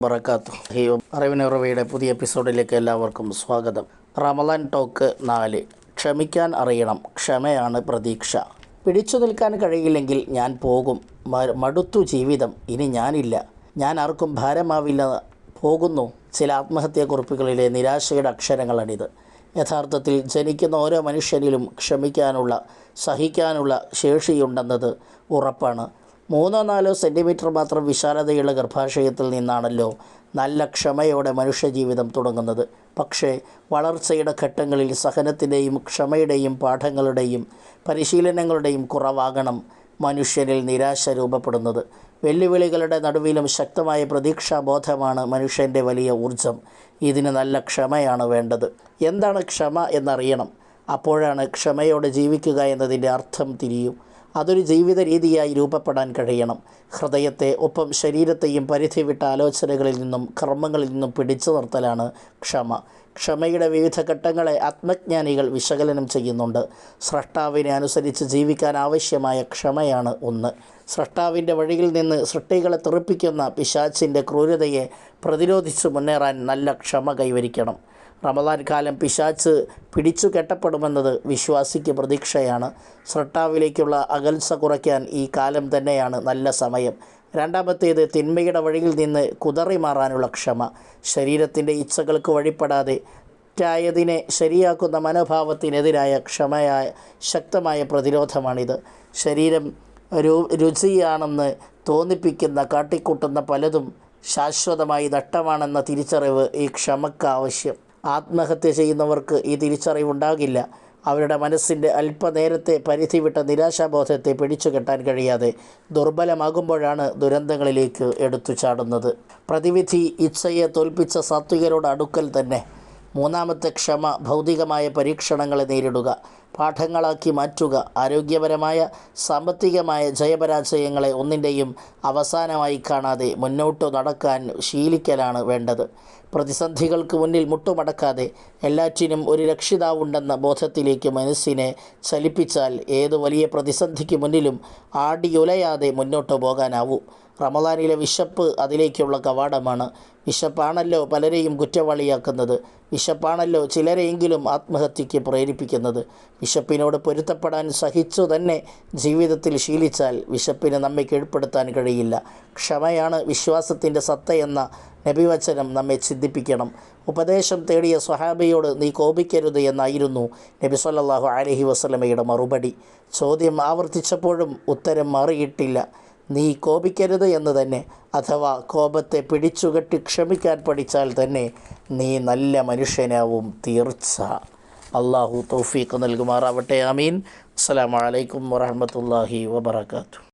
ബറകാതുഹു. അറിവിനുറവയുടെ പുതിയ എപ്പിസോഡിലേക്ക് എല്ലാവർക്കും സ്വാഗതം. റമളാൻ ടോക്ക് 4. ക്ഷമിക്കാൻ അറിയണം, ക്ഷമയാണ് പ്രതീക്ഷ. പിടിച്ചു നിൽക്കാൻ കഴിയില്ലെങ്കിൽ ഞാൻ പോകും, മടുത്തു ജീവിതം, ഇനി ഞാനില്ല, ഞാൻ ആർക്കും ഭാരമാവില്ല, പോകുന്നു. ചില ആത്മഹത്യാക്കുറിപ്പുകളിലെ നിരാശയുടെ അക്ഷരങ്ങളാണിത്. യഥാർത്ഥത്തിൽ ജനിക്കുന്ന ഓരോ മനുഷ്യനിലും ക്ഷമിക്കാനുള്ള, സഹിക്കാനുള്ള ശേഷിയുണ്ടെന്നത് ഉറപ്പാണ്. 3-4 സെൻറ്റിമീറ്റർ മാത്രം വിശാലതയുള്ള ഗർഭാശയത്തിൽ നിന്നാണല്ലോ നല്ല ക്ഷമയോടെ മനുഷ്യജീവിതം തുടങ്ങുന്നത്. പക്ഷേ വളർച്ചയുടെ ഘട്ടങ്ങളിൽ സഹനത്തിൻ്റെയും ക്ഷമയുടെയും പാഠങ്ങളുടെയും പരിശീലനങ്ങളുടെയും കുറവാകണം മനുഷ്യനിൽ നിരാശ രൂപപ്പെടുന്നത്. വെല്ലുവിളികളുടെ നടുവിലും ശക്തമായ പ്രതീക്ഷാബോധമാണ് മനുഷ്യൻ്റെ വലിയ ഊർജം. ഇതിന് നല്ല ക്ഷമയാണ് വേണ്ടത്. എന്താണ് ക്ഷമ എന്നറിയണം. അപ്പോഴാണ് ക്ഷമയോടെ ജീവിക്കുക എന്നതിൻ്റെ അർത്ഥം തിരിയൂ. അതൊരു ജീവിത രീതിയായി രൂപപ്പെടാൻ കഴിയണം. ഹൃദയത്തെ ഒപ്പം ശരീരത്തെയും പരിധി വിട്ട ആലോചനകളിൽ നിന്നും കർമ്മങ്ങളിൽ നിന്നും പിടിച്ചു നിർത്തലാണ് ക്ഷമ. ക്ഷമയുടെ വിവിധ ഘട്ടങ്ങളെ ആത്മജ്ഞാനികൾ വിശകലനം ചെയ്യുന്നുണ്ട്. സ്രഷ്ടാവിനെ അനുസരിച്ച് ജീവിക്കാൻ ആവശ്യമായ ക്ഷമയാണ് ഒന്ന്. സ്രഷ്ടാവിൻ്റെ വഴിയിൽ നിന്ന് സൃഷ്ടികളെ തെറിപ്പിക്കുന്ന പിശാചിൻ്റെ ക്രൂരതയെ പ്രതിരോധിച്ച് മുന്നേറാൻ നല്ല ക്ഷമ കൈവരിക്കണം. റമളാൻ കാലം പിശാച് പിടിച്ചു കെട്ടപ്പെടുമെന്നത് വിശ്വാസിക്ക് പ്രതീക്ഷയാണ്. സ്രഷ്ടാവിലേക്കുള്ള അകൽച്ച കുറയ്ക്കാൻ ഈ കാലം തന്നെയാണ് നല്ല സമയം. രണ്ടാമത്തേത് തിന്മയുടെ വഴിയിൽ നിന്ന് കുതറി മാറാനുള്ള ക്ഷമ. ശരീരത്തിൻ്റെ ഇച്ഛകൾക്ക് വഴിപ്പെടാതെ തെറ്റായതിനെ ശരിയാക്കുന്ന മനോഭാവത്തിനെതിരായ ക്ഷമയായ ശക്തമായ പ്രതിരോധമാണിത്. ശരീരം രുചിയാണെന്ന് തോന്നിപ്പിക്കുന്ന കാട്ടിക്കൂട്ടുന്ന പലതും ശാശ്വതമായി നഷ്ടമാണെന്ന തിരിച്ചറിവ് ഈ ക്ഷമക്ക് ആവശ്യം. ആത്മഹത്യ ചെയ്യുന്നവർക്ക് ഈ തിരിച്ചറിവുണ്ടാകില്ല. അവരുടെ മനസ്സിൻ്റെ അല്പനേരത്തെ പരിധി വിട്ട നിരാശാബോധത്തെ പിടിച്ചു കെട്ടാൻ കഴിയാതെ ദുർബലമാകുമ്പോഴാണ് ദുരന്തങ്ങളിലേക്ക് എടുത്തു ചാടുന്നത്. പ്രതിവിധി ഇച്ഛയെ തോൽപ്പിച്ച സാത്വികരോട് അടുക്കൽ തന്നെ. മൂന്നാമത്തെ ക്ഷമ ഭൗതികമായ പരീക്ഷണങ്ങളെ നേരിടുക, പാഠങ്ങളാക്കി മാറ്റുക. ആരോഗ്യപരമായ സാമ്പത്തികമായ ജയപരാജയങ്ങളെ ഒന്നിൻ്റെയും അവസാനമായി കാണാതെ മുന്നോട്ടു നടക്കാൻ ശീലിക്കലാണ് വേണ്ടത്. പ്രതിസന്ധികൾക്ക് മുന്നിൽ മുട്ടുമടക്കാതെ എല്ലാറ്റിനും ഒരു രക്ഷിതാവുണ്ടെന്ന ബോധത്തിലേക്ക് മനസ്സിനെ ചലിപ്പിച്ചാൽ ഏതു വലിയ പ്രതിസന്ധിക്ക് മുന്നിലും ആടിയുലയാതെ മുന്നോട്ട് പോകാനാവൂ. റമളാനിലെ വിശപ്പ് അതിലേക്കുള്ള കവാടമാണ്. വിശപ്പാണല്ലോ പലരെയും കുറ്റവാളിയാക്കുന്നത്. വിശപ്പാണല്ലോ ചിലരെയെങ്കിലും ആത്മഹത്യയ്ക്ക് പ്രേരിപ്പിക്കുന്നത്. വിശപ്പിനോട് പൊരുത്തപ്പെടാൻ സഹിച്ചു തന്നെ ജീവിതത്തിൽ ശീലിച്ചാൽ വിശപ്പിന് നമ്മെ കീഴ്പ്പെടുത്താൻ കഴിയില്ല. ക്ഷമയാണ് വിശ്വാസത്തിൻ്റെ സത്തയെന്ന നബിവചനം നമ്മെ ചിന്തിപ്പിക്കണം. ഉപദേശം തേടിയ സ്വഹാബിയോട് നീ കോപിക്കരുത് എന്നായിരുന്നു നബി സല്ലല്ലാഹു അലൈഹി വസല്ലമയുടെ മറുപടി. ചോദ്യം ആവർത്തിച്ചപ്പോഴും ഉത്തരം മാറിയിട്ടില്ല. നീ കോപിക്കരുത് എന്ന് തന്നെ. അഥവാ കോപത്തെ പിടിച്ചുകെട്ടി ക്ഷമിക്കാൻ പഠിച്ചാൽ തന്നെ നീ നല്ല മനുഷ്യനാവും തീർച്ച. അള്ളാഹു തൗഫീഖ് നൽകുമാറാവട്ടെ. ആമീൻ. അസ്സലാമു അലൈക്കും വറഹ്മത്തുള്ളാഹി വബറകാതുഹു.